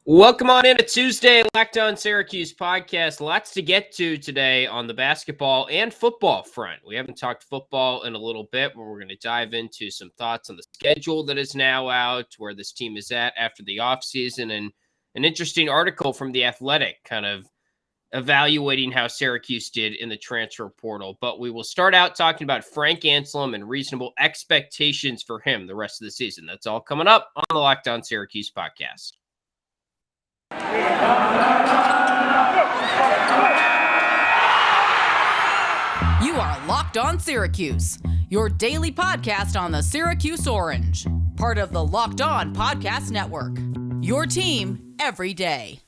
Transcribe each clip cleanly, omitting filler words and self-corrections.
Welcome on into Tuesday, Locked On Syracuse Podcast. Lots to get to today on the basketball and football front. We haven't talked football in a little bit, but we're going to dive into some thoughts on the schedule that is now out, where this team is at after the offseason, and an interesting article from The Athletic kind of evaluating how Syracuse did in the transfer portal. But we will start out talking about Frank Anselem and reasonable expectations for him the rest of the season. That's all coming up on the Locked On Syracuse Podcast. You are Locked On Syracuse, your daily podcast on the Syracuse Orange, part of the Locked On Podcast Network, your team every day.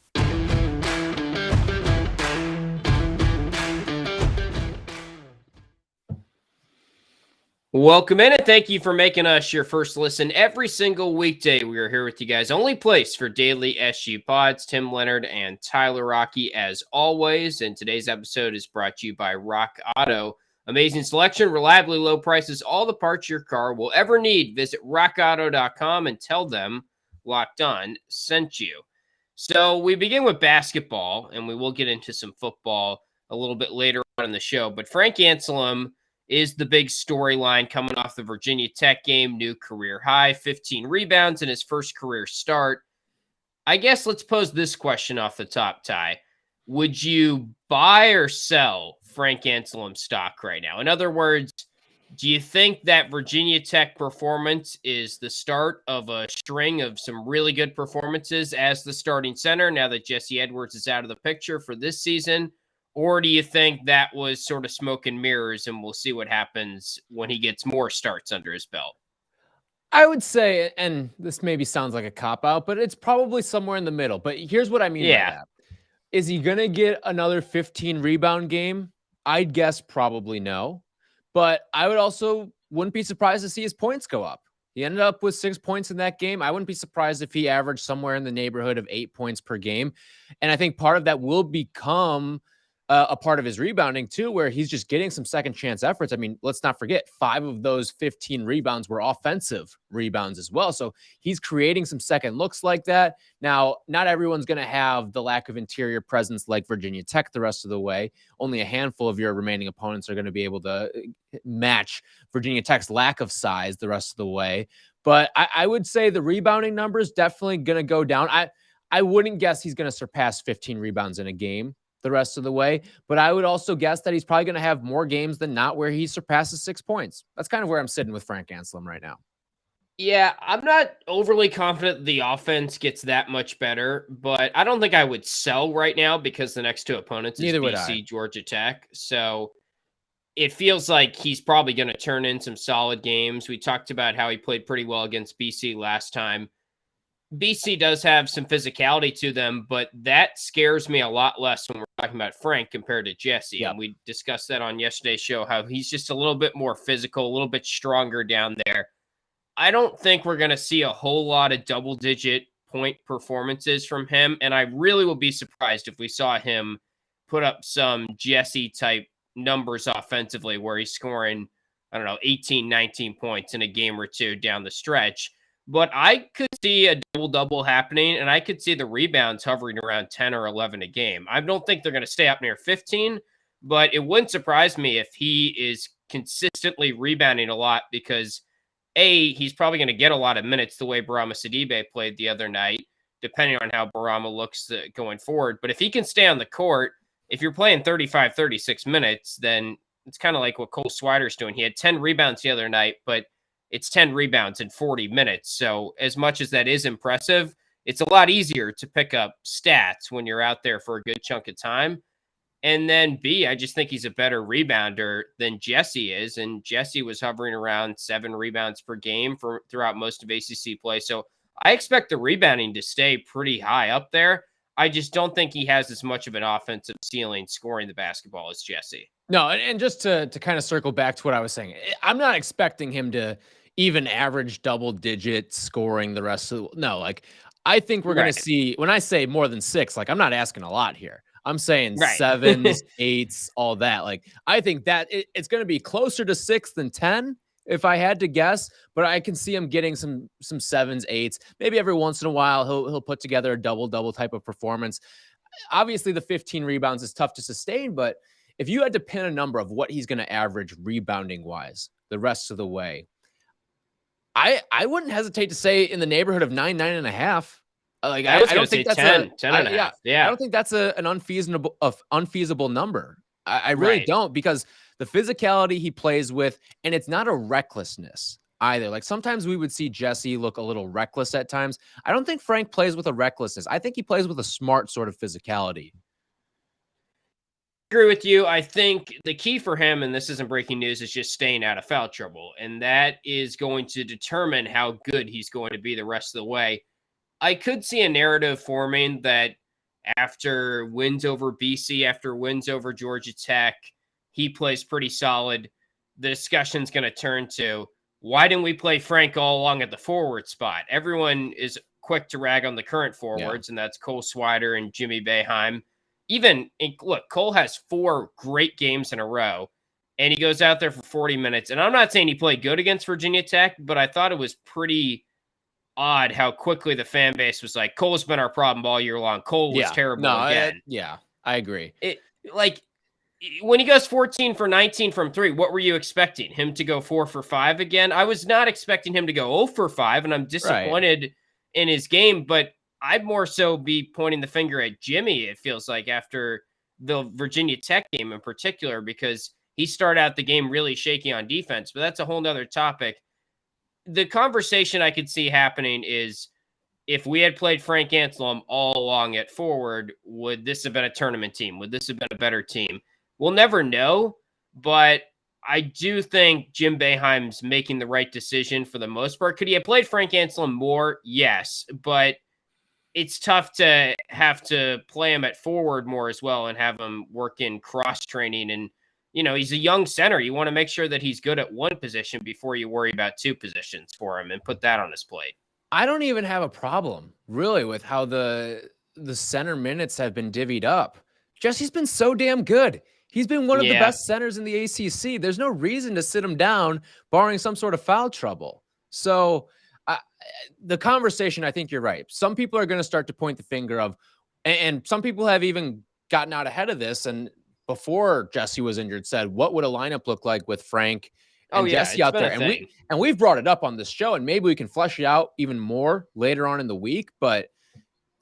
Welcome in, and thank you for making us your first listen every single weekday. We are here with you guys. Only place for daily SG pods. Tim, Leonard, and Tyler Aki, as always. And today's episode is brought to you by Rock Auto. Amazing selection, reliably low prices, all the parts your car will ever need. Visit rockauto.com and tell them Locked On sent you. So we begin with basketball, and we will get into some football a little bit later on in the show. But Frank Anselem is the big storyline coming off the Virginia Tech game, new career high, 15 rebounds in his first career start. I guess let's pose this question off the top, Ty. Would you buy or sell Frank Anselem stock right now? In other words, do you think that Virginia Tech performance is the start of a string of some really good performances as the starting center now that Jesse Edwards is out of the picture for this season? Or do you think that was sort of smoke and mirrors and we'll see what happens when he gets more starts under his belt? I would say, and this maybe sounds like a cop-out, but it's probably somewhere in the middle. But here's what I mean by that. Is he going to get another 15 rebound game? I'd guess probably no. But I wouldn't be surprised to see his points go up. He ended up with 6 points in that game. I wouldn't be surprised if he averaged somewhere in the neighborhood of 8 points per game. And I think part of that will become a part of his rebounding too, where he's just getting some second chance efforts. I mean, let's not forget 5 of those 15 rebounds were offensive rebounds as well. So he's creating some second looks like that. Now, not everyone's going to have the lack of interior presence like Virginia Tech the rest of the way. Only a handful of your remaining opponents are going to be able to match Virginia Tech's lack of size the rest of the way. But I would say the rebounding numbers definitely going to go down. I wouldn't guess he's going to surpass 15 rebounds in a game the rest of the way. But I would also guess that he's probably going to have more games than not where he surpasses 6 points. That's kind of where I'm sitting with Frank Anselem right now. Yeah, I'm not overly confident the offense gets that much better, but I don't think I would sell right now because the next two opponents is BC, Georgia Tech. So it feels like he's probably going to turn in some solid games. We talked about how he played pretty well against BC last time. BC does have some physicality to them, but that scares me a lot less when we're talking about Frank compared to Jesse. Yep. And we discussed that on yesterday's show, how he's just a little bit more physical, a little bit stronger down there. I don't think we're going to see a whole lot of double-digit point performances from him, and I really will be surprised if we saw him put up some Jesse-type numbers offensively where he's scoring, 18, 19 points in a game or two down the stretch. But I could see a double-double happening, and I could see the rebounds hovering around 10 or 11 a game. I don't think they're going to stay up near 15, but it wouldn't surprise me if he is consistently rebounding a lot because, A, he's probably going to get a lot of minutes the way Barama Sidibe played the other night, depending on how Barama looks going forward. But if he can stay on the court, if you're playing 35, 36 minutes, then it's kind of like what Cole Swider's doing. He had 10 rebounds the other night, but it's 10 rebounds in 40 minutes. So as much as that is impressive, it's a lot easier to pick up stats when you're out there for a good chunk of time. And then B, I just think he's a better rebounder than Jesse is. And Jesse was hovering around 7 rebounds per game throughout most of ACC play. So I expect the rebounding to stay pretty high up there. I just don't think he has as much of an offensive ceiling scoring the basketball as Jesse. No, and just to kind of circle back to what I was saying, I'm not expecting him to even average double-digit scoring the rest of the – no, like I think we're going to see – when I say more than 6, like I'm not asking a lot here. I'm saying 7s, 8s, all that. Like I think that it's going to be closer to 6 than 10, if I had to guess, but I can see him getting some 7s, 8s. Maybe every once in a while he'll put together a double type of performance. Obviously, the 15 rebounds is tough to sustain, but if you had to pin a number of what he's going to average rebounding wise the rest of the way, I wouldn't hesitate to say in the neighborhood of 9.5. Like I don't think that's 10 and a half. Yeah. I don't think that's an unfeasible number. I really don't, because the physicality he plays with, and it's not a recklessness either. Like sometimes we would see Jesse look a little reckless at times. I don't think Frank plays with a recklessness. I think he plays with a smart sort of physicality. Agree with you. I think the key for him, and this isn't breaking news, is just staying out of foul trouble. And that is going to determine how good he's going to be the rest of the way. I could see a narrative forming that after wins over BC, after wins over Georgia Tech, he plays pretty solid. The discussion's going to turn to, why didn't we play Frank all along at the forward spot? Everyone is quick to rag on the current forwards, and that's Cole Swider and Jimmy Boeheim. Look, Cole has 4 great games in a row, and he goes out there for 40 minutes. And I'm not saying he played good against Virginia Tech, but I thought it was pretty odd how quickly the fan base was like, Cole's been our problem all year long. Cole was terrible again. I agree. When he goes 14 for 19 from 3, what were you expecting? Him to go 4 for 5 again? I was not expecting him to go 0 for 5, and I'm disappointed in his game, but I'd more so be pointing the finger at Jimmy, it feels like, after the Virginia Tech game in particular, because he started out the game really shaky on defense, but that's a whole nother topic. The conversation I could see happening is, if we had played Frank Anselem all along at forward, would this have been a tournament team? Would this have been a better team? We'll never know, but I do think Jim Boeheim's making the right decision for the most part. Could he have played Frank Anselem more? Yes, but it's tough to have to play him at forward more as well and have him work in cross-training. And, he's a young center. You want to make sure that he's good at one position before you worry about 2 positions for him and put that on his plate. I don't even have a problem, really, with how the center minutes have been divvied up. Jesse's been so damn good. He's been one of the best centers in the ACC. There's no reason to sit him down, barring some sort of foul trouble. So the conversation, I think you're right. Some people are going to start to point the finger of, and some people have even gotten out ahead of this, and before Jesse was injured, said, what would a lineup look like with Frank and Jesse out there? And we've brought it up on this show, and maybe we can flesh it out even more later on in the week. But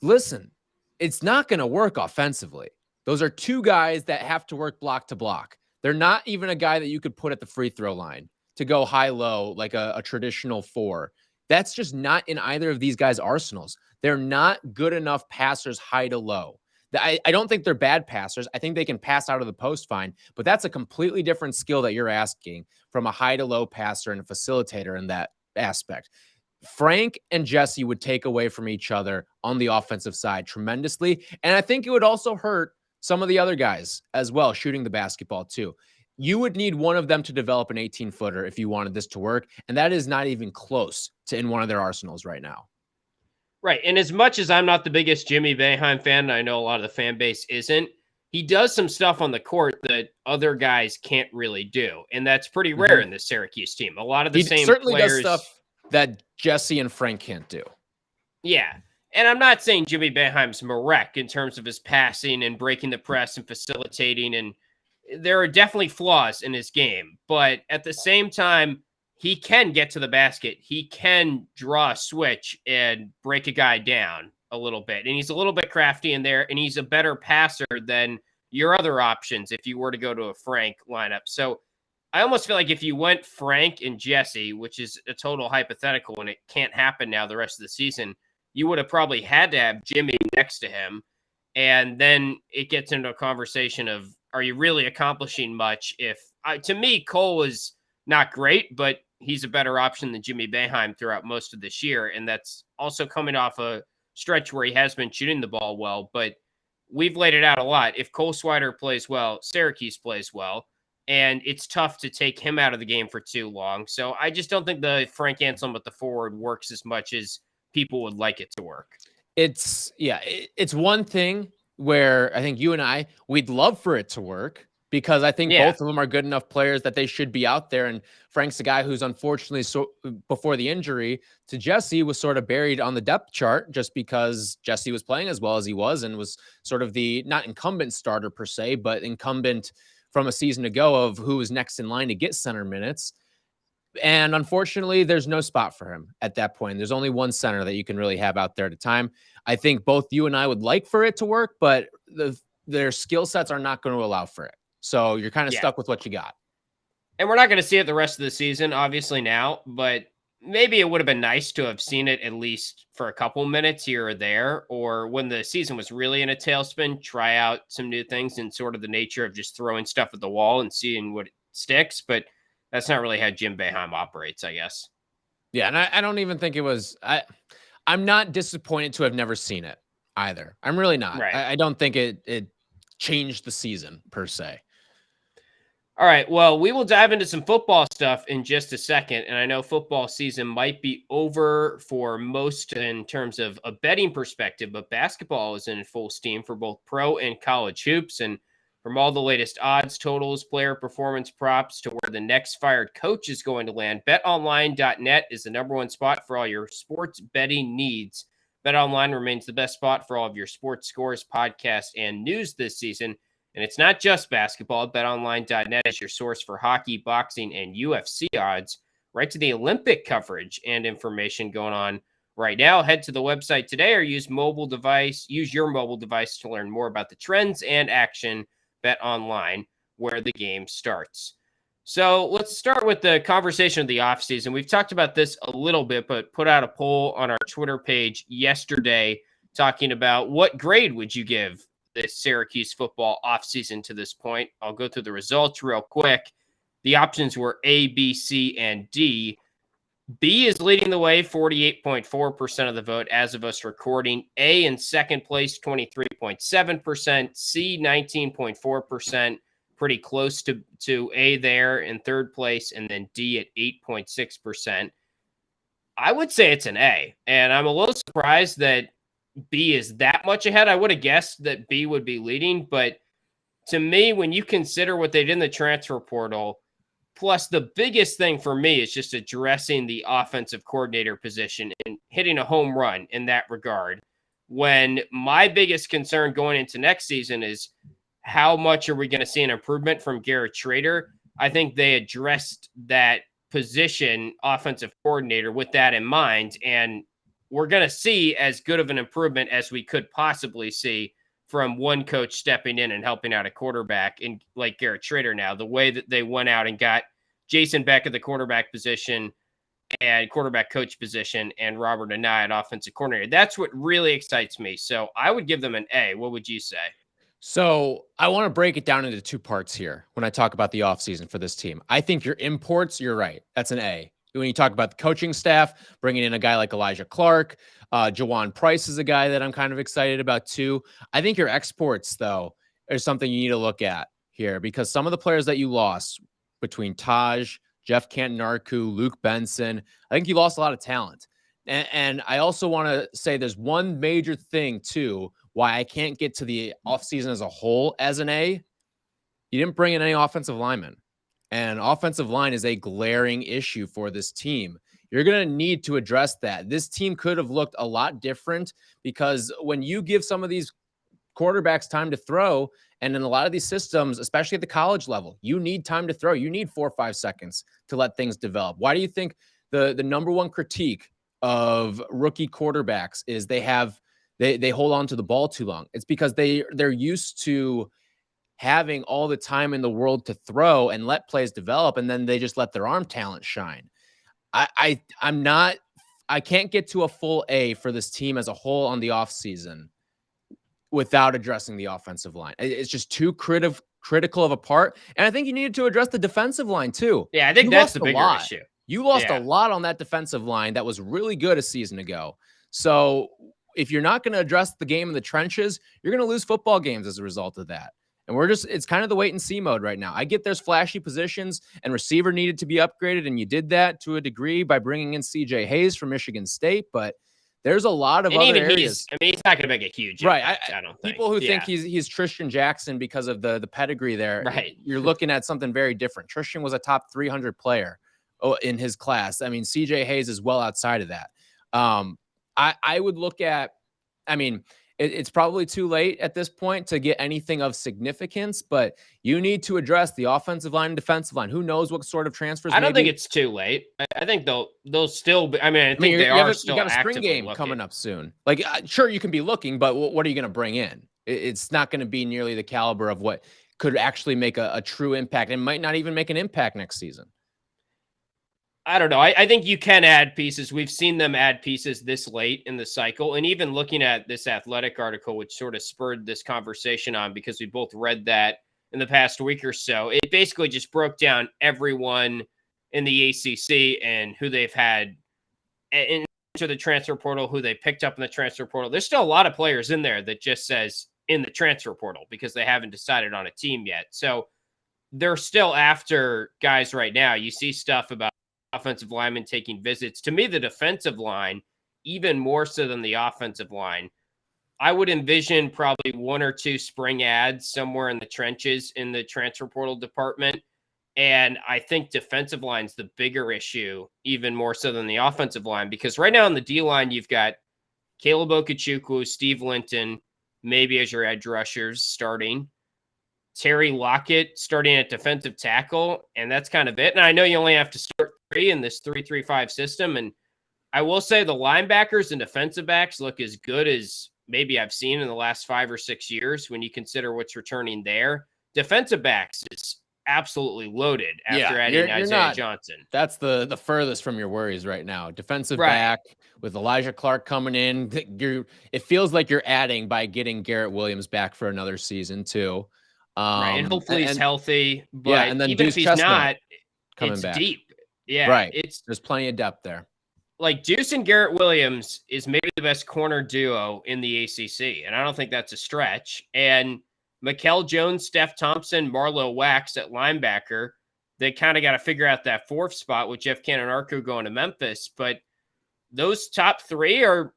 listen, it's not going to work offensively. Those are 2 guys that have to work block to block. They're not even a guy that you could put at the free throw line to go high-low like a traditional 4. That's just not in either of these guys' arsenals. They're not good enough passers high to low. I don't think they're bad passers. I think they can pass out of the post fine, but that's a completely different skill that you're asking from a high to low passer and a facilitator in that aspect. Frank and Jesse would take away from each other on the offensive side tremendously, and I think it would also hurt some of the other guys as well, shooting the basketball too. You would need one of them to develop an 18-footer if you wanted this to work, and that is not even close to in one of their arsenals right now. Right, and as much as I'm not the biggest Jimmy Boeheim fan, and I know a lot of the fan base isn't, he does some stuff on the court that other guys can't really do, and that's pretty rare in the Syracuse team. A lot of the same certainly players does stuff that Jesse and Frank can't do. Yeah, and I'm not saying Jimmy Boeheim's Marek in terms of his passing and breaking the press and facilitating, and there are definitely flaws in his game, but at the same time, he can get to the basket. He can draw a switch and break a guy down a little bit. And he's a little bit crafty in there, and he's a better passer than your other options if you were to go to a Frank lineup. So I almost feel like if you went Frank and Jesse, which is a total hypothetical and it can't happen now the rest of the season, you would have probably had to have Jimmy next to him. And then it gets into a conversation of, are you really accomplishing much? To me, Cole was not great, but he's a better option than Jimmy Boeheim throughout most of this year. And that's also coming off a stretch where he has been shooting the ball well, but we've laid it out a lot. If Cole Swider plays well, Syracuse plays well, and it's tough to take him out of the game for too long. So I just don't think the Frank Anselem at the forward works as much as people would like it to work. It's one thing where I think you and we'd love for it to work because I think both of them are good enough players that they should be out there. And Frank's the guy who's unfortunately, before the injury to Jesse, was sort of buried on the depth chart just because Jesse was playing as well as he was and was sort of the not incumbent starter per se, but incumbent from a season ago of who was next in line to get center minutes. And unfortunately, there's no spot for him at that point. There's only one center that you can really have out there at a time. I think both you and I would like for it to work, but their skill sets are not going to allow for it. So you're kind of stuck with what you got. And we're not going to see it the rest of the season, obviously now, but maybe it would have been nice to have seen it at least for a couple minutes here or there, or when the season was really in a tailspin, try out some new things in sort of the nature of just throwing stuff at the wall and seeing what sticks. But that's not really how Jim Boeheim operates, I guess. Yeah, and I don't even think it was. I'm not disappointed to have never seen it either. I'm really not. Right. I don't think it changed the season per se. All right, well, we will dive into some football stuff in just a second, and I know football season might be over for most in terms of a betting perspective, but basketball is in full steam for both pro and college hoops, and from all the latest odds, totals, player performance props to where the next fired coach is going to land, betonline.net is the number one spot for all your sports betting needs. BetOnline remains the best spot for all of your sports scores, podcasts, and news this season. And it's not just basketball. BetOnline.net is your source for hockey, boxing, and UFC odds, right to the Olympic coverage and information going on right now. Head to the website today or use your mobile device to learn more about the trends and action. BetOnline, where the game starts. So let's start with the conversation of the offseason. We've talked about this a little bit, but put out a poll on our Twitter page yesterday talking about what grade would you give this Syracuse football offseason to this point. I'll go through the results real quick. The options were A, B, C, and D. B is leading the way, 48.4% of the vote as of us recording. A in second place, 23.7%. C, 19.4%. Pretty close to A there in third place. And then D at 8.6%. I would say it's an A. And I'm a little surprised that B is that much ahead. I would have guessed that B would be leading, but to me, when you consider what they did in the transfer portal, plus the biggest thing for me is just addressing the offensive coordinator position and hitting a home run in that regard. When my biggest concern going into next season is how much are we going to see an improvement from Garrett Schrader? I think they addressed that position, offensive coordinator, with that in mind, and we're going to see as good of an improvement as we could possibly see from one coach stepping in and helping out a quarterback in like Garrett Schrader now, the way that they went out and got Jason Beck at the quarterback position and quarterback coach position and Robert Anaya at offensive coordinator. That's what really excites me. So I would give them an A. What would you say? So I want to break it down into two parts here when I talk about the offseason for this team. I think your imports, you're right. That's an A. When you talk about the coaching staff, bringing in a guy like Elijah Clark, Jawan Price is a guy that I'm kind of excited about too. I think your exports, though, are something you need to look at here because some of the players that you lost between Taj, Jeff Canton-Narku, Luke Benson, I think you lost a lot of talent. And I also want to say there's one major thing, too, why I can't get to the offseason as a whole as an A. You didn't bring in any offensive linemen. And offensive line is a glaring issue for this team. You're going to need to address that. This team could have looked a lot different because when you give some of these quarterbacks time to throw, and in a lot of these systems, especially at the college level, you need time to throw. You need 4 or 5 seconds to let things develop. Why do you think the number one critique of rookie quarterbacks is they hold on to the ball too long? It's because they're used to having all the time in the world to throw and let plays develop, and then they just let their arm talent shine. I can't get to a full A for this team as a whole on the offseason without addressing the offensive line. It's just too critical of a part. And I think you needed to address the defensive line too. Yeah, I think that's the bigger issue. You lost a lot on that defensive line that was really good a season ago. So if you're not going to address the game in the trenches, you're going to lose football games as a result of that. And it's kind of the wait and see mode right now. I get there's flashy positions and receiver needed to be upgraded. And you did that to a degree by bringing in CJ Hayes from Michigan State. But There's a lot of other areas. He's not going to make a huge impact, I don't think. People who think he's Tristan Jackson because of the pedigree there, right? You're looking at something very different. Tristan was a top 300 player in his class. I mean, CJ Hayes is well outside of that. I would look at, it's probably too late at this point to get anything of significance, but you need to address the offensive line and defensive line. Who knows what sort of transfers? I don't think it's too late. I think they'll still be. I think they are still. You got a spring game coming up soon. Like, sure, you can be looking, but what are you going to bring in? It's not going to be nearly the caliber of what could actually make a true impact. It might not even make an impact next season. I don't know. I think you can add pieces. We've seen them add pieces this late in the cycle. And even looking at this Athletic article, which sort of spurred this conversation on because we both read that in the past week or so, it basically just broke down everyone in the ACC and who they've had into the transfer portal, who they picked up in the transfer portal. There's still a lot of players in there that just says in the transfer portal because they haven't decided on a team yet. So they're still after guys right now. You see stuff about offensive linemen taking visits. To me, the defensive line, even more so than the offensive line, I would envision probably one or two spring ads somewhere in the trenches in the transfer portal department. And I think defensive line's the bigger issue, even more so than the offensive line, because right now on the D line, you've got Caleb Okechukwu, Steve Linton, maybe as your edge rushers starting, Terry Lockett starting at defensive tackle, and that's kind of it. And I know you only have to start 3 in this 3-3-5 system. And I will say the linebackers and defensive backs look as good as maybe I've seen in the last 5 or 6 years when you consider what's returning there. Defensive backs is absolutely loaded after adding Isaiah Johnson. That's the furthest from your worries right now. Defensive back with Elijah Clark coming in. It feels like you're adding by getting Garrett Williams back for another season too. Right, and hopefully he's healthy. But and then even if he's not, coming it's back. Deep. Yeah, right. There's plenty of depth there. Like Deuce and Garrett Williams is maybe the best corner duo in the ACC, and I don't think that's a stretch. And Mikel Jones, Steph Thompson, Marlo Wax at linebacker, they kind of got to figure out that 4th spot with Jeff Cannon-Arco going to Memphis. But those top 3 are,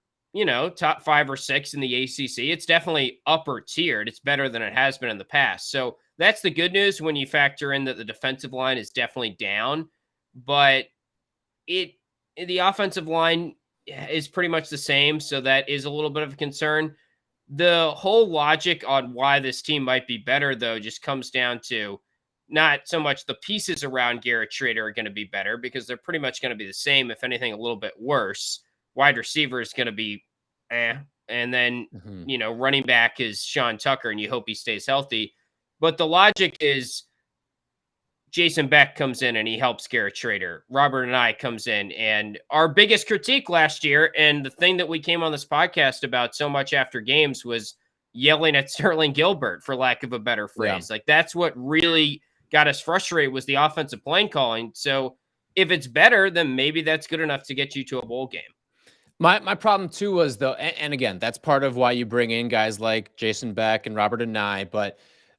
top 5 or 6 in the ACC. It's definitely upper tiered. It's better than it has been in the past. So that's the good news when you factor in that the defensive line is definitely down. But the offensive line is pretty much the same. So that is a little bit of a concern. The whole logic on why this team might be better, though, just comes down to not so much the pieces around Garrett Schrader are going to be better because they're pretty much going to be the same, if anything, a little bit worse. Wide receiver is going to be and then, running back is Sean Tucker, and you hope he stays healthy. But the logic is Jason Beck comes in and he helps Garrett Schrader. Robert and I comes in, and our biggest critique last year, and the thing that we came on this podcast about so much after games, was yelling at Sterling Gilbert, for lack of a better phrase. Like, that's what really got us frustrated, was the offensive play calling. So if it's better, then maybe that's good enough to get you to a bowl game. My problem too was, though, and again, that's part of why you bring in guys like Jason Beck and Robert and I, but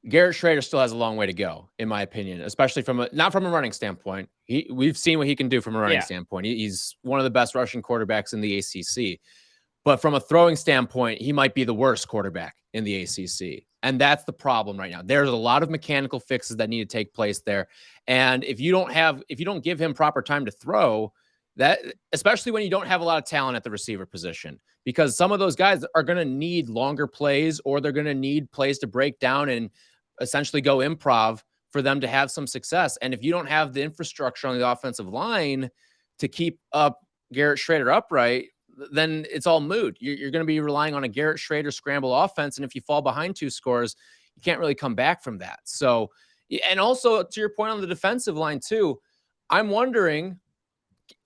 Garrett Schrader still has a long way to go, in my opinion, especially not from a running standpoint. We've seen what he can do from a running standpoint. He's one of the best rushing quarterbacks in the ACC, but from a throwing standpoint, he might be the worst quarterback in the ACC. And that's the problem right now. There's a lot of mechanical fixes that need to take place there. And if you don't give him proper time to throw, that, especially when you don't have a lot of talent at the receiver position, because some of those guys are going to need longer plays, or they're going to need plays to break down and essentially go improv for them to have some success. And if you don't have the infrastructure on the offensive line to keep up Garrett Schrader upright, then it's all moot. You're going to be relying on a Garrett Schrader scramble offense. And if you fall behind 2 scores, you can't really come back from that. So, and also to your point on the defensive line too, I'm wondering,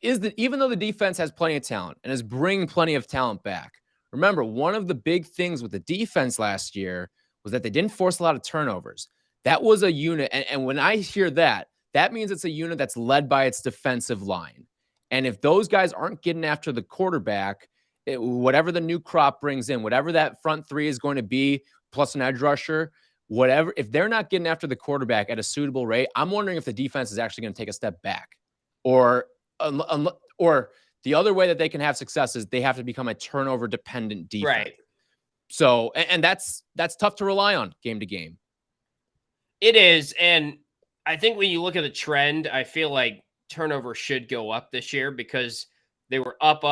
even though the defense has plenty of talent and is bringing plenty of talent back, remember, one of the big things with the defense last year was that they didn't force a lot of turnovers. That was a unit. And when I hear that, that means it's a unit that's led by its defensive line. And if those guys aren't getting after the quarterback, whatever the new crop brings in, whatever that front 3 is going to be, plus an edge rusher, whatever, if they're not getting after the quarterback at a suitable rate, I'm wondering if the defense is actually going to take a step back, or The other way that they can have success is they have to become a turnover dependent defense. Right. So, and that's tough to rely on game to game. It is. And I think when you look at the trend, I feel like turnover should go up this year because they were up,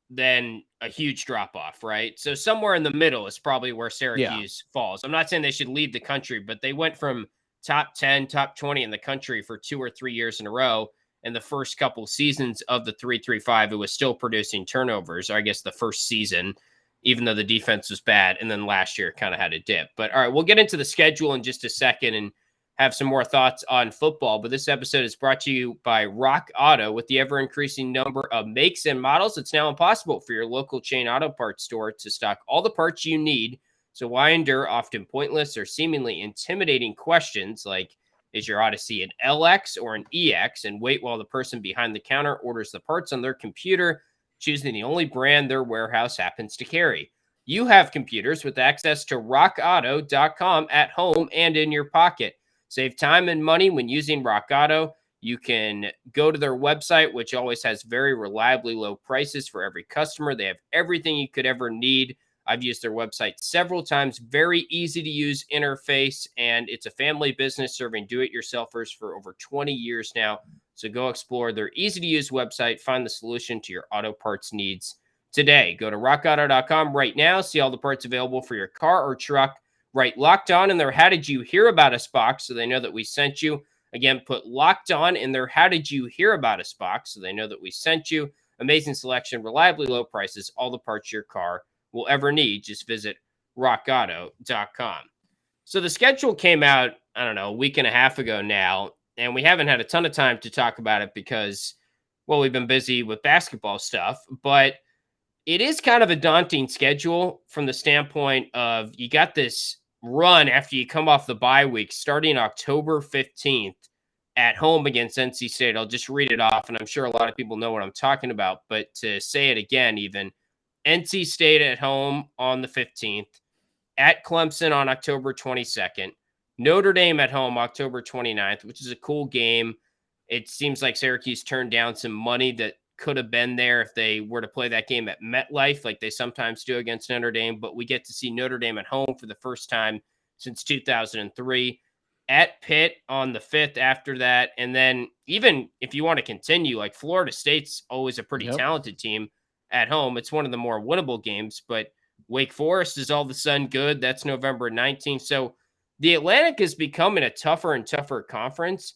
then a huge drop off, right? So somewhere in the middle is probably where Syracuse falls. I'm not saying they should leave the country, but they went from top 10, top 20 in the country for 2 or 3 years in a row. And the first couple seasons of the 3-3-5, it was still producing turnovers, or I guess the first season, even though the defense was bad. And then last year kind of had a dip. But all right, we'll get into the schedule in just a second and have some more thoughts on football. But this episode is brought to you by Rock Auto. With the ever-increasing number of makes and models, it's now impossible for your local chain auto parts store to stock all the parts you need. So why endure often pointless or seemingly intimidating questions like, is your Odyssey an LX or an EX? And wait while the person behind the counter orders the parts on their computer, choosing the only brand their warehouse happens to carry. You have computers with access to rockauto.com at home and in your pocket. Save time and money when using Rock Auto. You can go to their website, which always has very reliably low prices for every customer. They have everything you could ever need. I've used their website several times. Very easy to use interface, and it's a family business serving do-it-yourselfers for over 20 years now. So go explore their easy-to-use website. Find the solution to your auto parts needs today. Go to rockauto.com right now. See all the parts available for your car or truck. Right, Locked On in their How Did You Hear About Us box so they know that we sent you. Again, put Locked On in their How Did You Hear About Us box so they know that we sent you. Amazing selection, reliably low prices, all the parts your car will ever need. Just visit rockauto.com. So the schedule came out, I don't know, a week and a half ago now, and we haven't had a ton of time to talk about it because, well, we've been busy with basketball stuff, but it is kind of a daunting schedule from the standpoint of you got this run after you come off the bye week starting October 15th at home against NC State. I'll just read it off, and I'm sure a lot of people know what I'm talking about, but to say it again, even NC State at home on the 15th, at Clemson on October 22nd, Notre Dame at home October 29th, which is a cool game. It seems like Syracuse turned down some money that could have been there if they were to play that game at MetLife like they sometimes do against Notre Dame, but we get to see Notre Dame at home for the first time since 2003. At Pitt on the 5th after that, and then even if you want to continue, like Florida State's always a pretty talented team at home. It's one of the more winnable games, but Wake Forest is all of a sudden good. That's November 19th. So the Atlantic is becoming a tougher and tougher conference.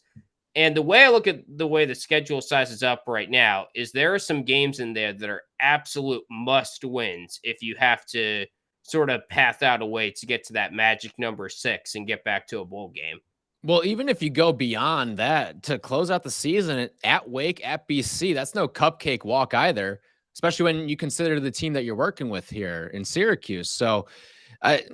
And the way I look at the way the schedule sizes up right now is there are some games in there that are absolute must wins if you have to sort of path out a way to get to that magic number 6 and get back to a bowl game. Well, even if you go beyond that to close out the season at Wake, at BC, that's no cupcake walk either, especially when you consider the team that you're working with here in Syracuse. So I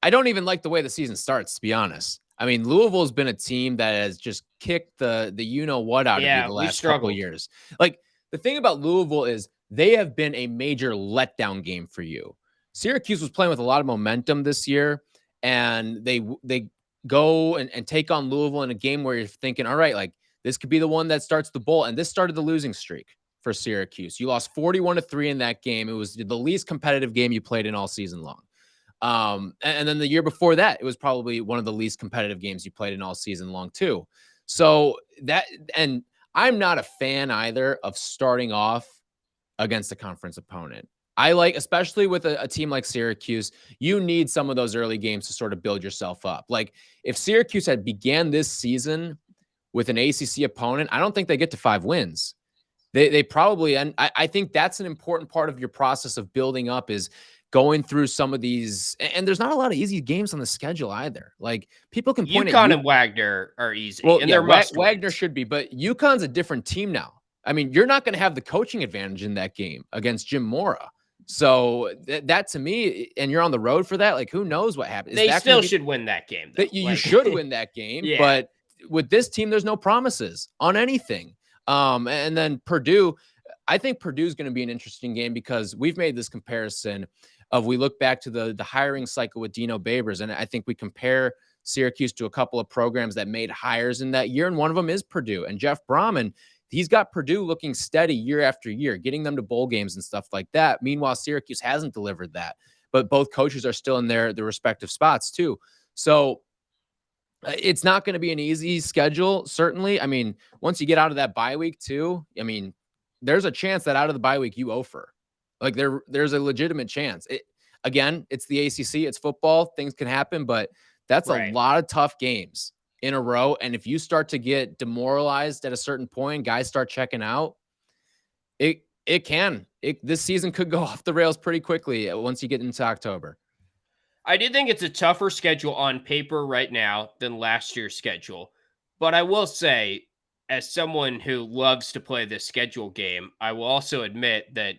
don't even like the way the season starts, to be honest. I mean, Louisville has been a team that has just kicked the you-know-what out of you the last couple of years. Like, the thing about Louisville is they have been a major letdown game for you. Syracuse was playing with a lot of momentum this year, and they go and take on Louisville in a game where you're thinking, all right, like, this could be the one that starts the bowl. And this started the losing streak for Syracuse. You lost 41-3 in that game. It was the least competitive game you played in all season long. And then the year before that, it was probably one of the least competitive games you played in all season long too. So and I'm not a fan either of starting off against a conference opponent. I like, especially with a team like Syracuse, you need some of those early games to sort of build yourself up. Like if Syracuse had began this season with an ACC opponent, I don't think they get to 5 wins. They probably, and I think that's an important part of your process of building up is going through some of these, and there's not a lot of easy games on the schedule either. Like people can point UConn and Wagner are easy. Well, and yeah, Wagner should be, but UConn's a different team now. I mean, you're not going to have the coaching advantage in that game against Jim Mora. So that to me, and you're on the road for that, like who knows what happens. They still should win that game. Though. You should win that game, yeah. But with this team, there's no promises on anything. And then Purdue, I think Purdue's going to be an interesting game because we've made this comparison of we look back to the hiring cycle with Dino Babers, and I think we compare Syracuse to a couple of programs that made hires in that year, and one of them is Purdue. And Jeff Brahman, he's got Purdue looking steady year after year, getting them to bowl games and stuff like that. Meanwhile, Syracuse hasn't delivered that, but both coaches are still in their respective spots too. So it's not going to be an easy schedule, certainly. I mean, once you get out of that bye week too, I mean, there's a chance that out of the bye week you offer. Like there's a legitimate chance. Again, it's the ACC, it's football, things can happen, but that's a lot of tough games in a row. And if you start to get demoralized at a certain point, guys start checking out, this season could go off the rails pretty quickly once you get into October. I do think it's a tougher schedule on paper right now than last year's schedule. But I will say, as someone who loves to play this schedule game, I will also admit that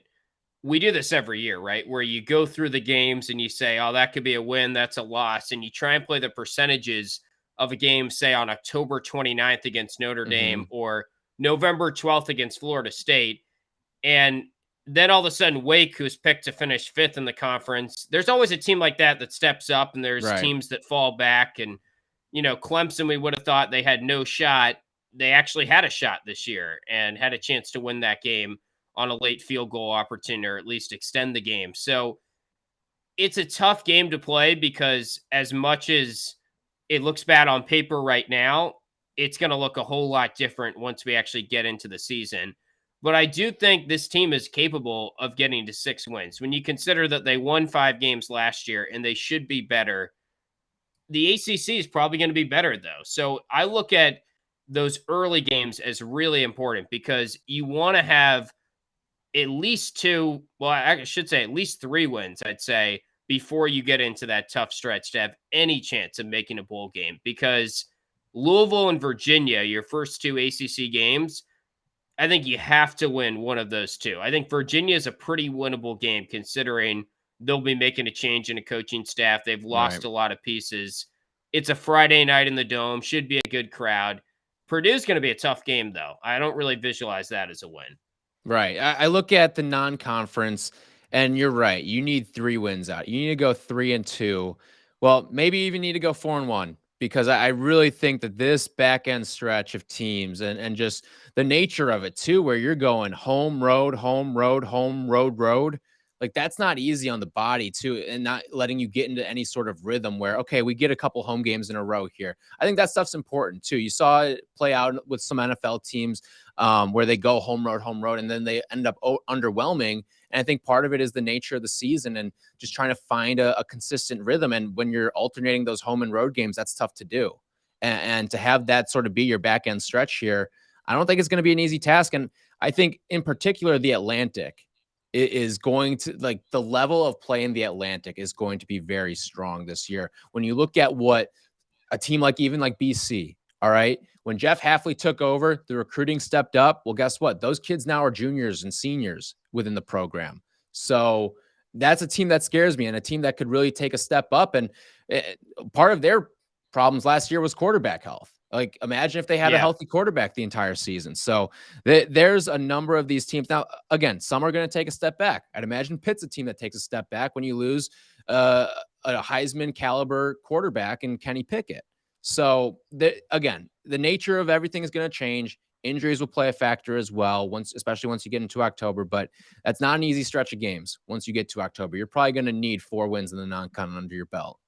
we do this every year, right? Where you go through the games and you say, oh, that could be a win, that's a loss. And you try and play the percentages of a game, say on October 29th against Notre Dame or November 12th against Florida State. And then all of a sudden, Wake, who's picked to finish 5th in the conference, there's always a team like that steps up, and there's teams that fall back. And, Clemson, we would have thought they had no shot. They actually had a shot this year and had a chance to win that game on a late field goal opportunity, or at least extend the game. So it's a tough game to play because as much as it looks bad on paper right now, it's going to look a whole lot different once we actually get into the season. But I do think this team is capable of getting to 6 wins. When you consider that they won 5 games last year and they should be better, the ACC is probably going to be better, though. So I look at those early games as really important because you want to have at least 2, well, I should say at least 3 wins, I'd say, before you get into that tough stretch to have any chance of making a bowl game. Because Louisville and Virginia, your first 2 ACC games, I think you have to win one of those 2. I think Virginia is a pretty winnable game considering they'll be making a change in a coaching staff. They've lost a lot of pieces. It's a Friday night in the Dome. Should be a good crowd. Purdue's going to be a tough game, though. I don't really visualize that as a win. Right. I look at the non-conference, and you're right. You need 3 wins out. You need to go 3-2. Well, maybe even need to go 4-1. Because I really think that this back end stretch of teams and just the nature of it too, where you're going home, road, road, like that's not easy on the body too, and not letting you get into any sort of rhythm where, okay, we get a couple home games in a row here. I think that stuff's important too. You saw it play out with some NFL teams where they go home, road, and then they end up underwhelming. And I think part of it is the nature of the season and just trying to find a consistent rhythm. And when you're alternating those home and road games, that's tough to do. And to have that sort of be your back end stretch here, I don't think it's going to be an easy task. And I think in particular, the Atlantic is going to, like, the level of play in the Atlantic is going to be very strong this year. When you look at what a team like BC, all right, when Jeff Hafley took over, the recruiting stepped up. Well, guess what? Those kids now are juniors and seniors within the program. So that's a team that scares me and a team that could really take a step up. And part of their problems last year was quarterback health. Like, imagine if they had a healthy quarterback the entire season. So there's a number of these teams. Now, again, some are going to take a step back. I'd imagine Pitt's a team that takes a step back when you lose a Heisman caliber quarterback in Kenny Pickett. So again, the nature of everything is going to change. Injuries will play a factor as well, especially once you get into October. But that's not an easy stretch of games. Once you get to October, you're probably going to need 4 wins in the non-con under your belt.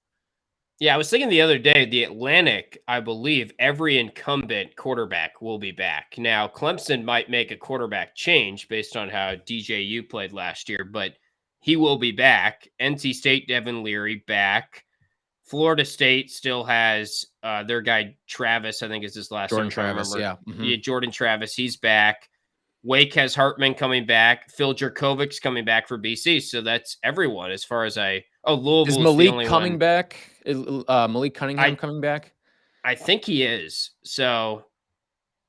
Yeah, I was thinking the other day, the Atlantic, I believe every incumbent quarterback will be back. Now, Clemson might make a quarterback change based on how DJU played last year, but he will be back. NC State, Devin Leary, back. Florida State still has their guy, Travis, I think is his last name. Jordan Travis, yeah. Mm-hmm. Yeah, Jordan Travis, he's back. Wake has Hartman coming back. Phil Jerkovic's coming back for BC. So that's everyone as far as Louisville is Malik coming back? Is Malik Cunningham coming back? I think he is. So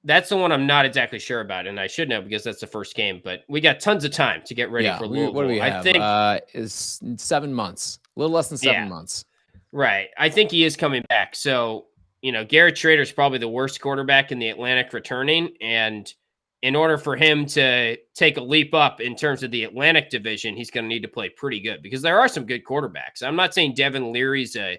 that's the one I'm not exactly sure about, and I should know because that's the first game. But we got tons of time to get ready for Louisville. What do we have? I think is 7 months, a little less than 7 months. Right. I think he is coming back. So, Garrett Schrader's probably the worst quarterback in the Atlantic returning. And in order for him to take a leap up in terms of the Atlantic division, he's going to need to play pretty good because there are some good quarterbacks. I'm not saying Devin Leary's a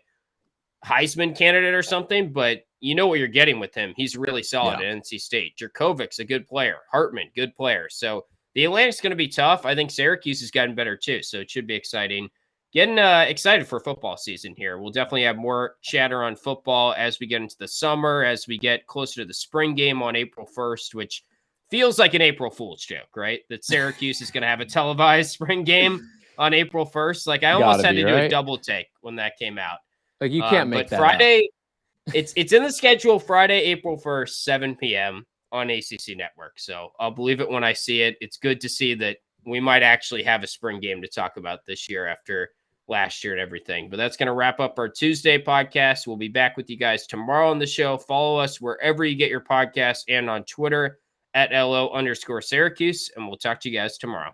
Heisman candidate or something, but you know what you're getting with him. He's really solid at NC State. Jurkovic's a good player. Hartman, good player. So the Atlantic's going to be tough. I think Syracuse has gotten better too, so it should be exciting. Getting excited for football season here. We'll definitely have more chatter on football as we get into the summer, as we get closer to the spring game on April 1st, which feels like an April Fool's joke, right? That Syracuse is going to have a televised spring game on April 1st. Like I almost had to do a double take when that came out. Like you can't make but that Friday, it's in the schedule, Friday, April 1st, 7 p.m. on ACC Network. So I'll believe it when I see it. It's good to see that we might actually have a spring game to talk about this year after last year and everything. But that's going to wrap up our Tuesday podcast. We'll be back with you guys tomorrow on the show. Follow us wherever you get your podcasts and on Twitter at @LO_Syracuse. And we'll talk to you guys tomorrow.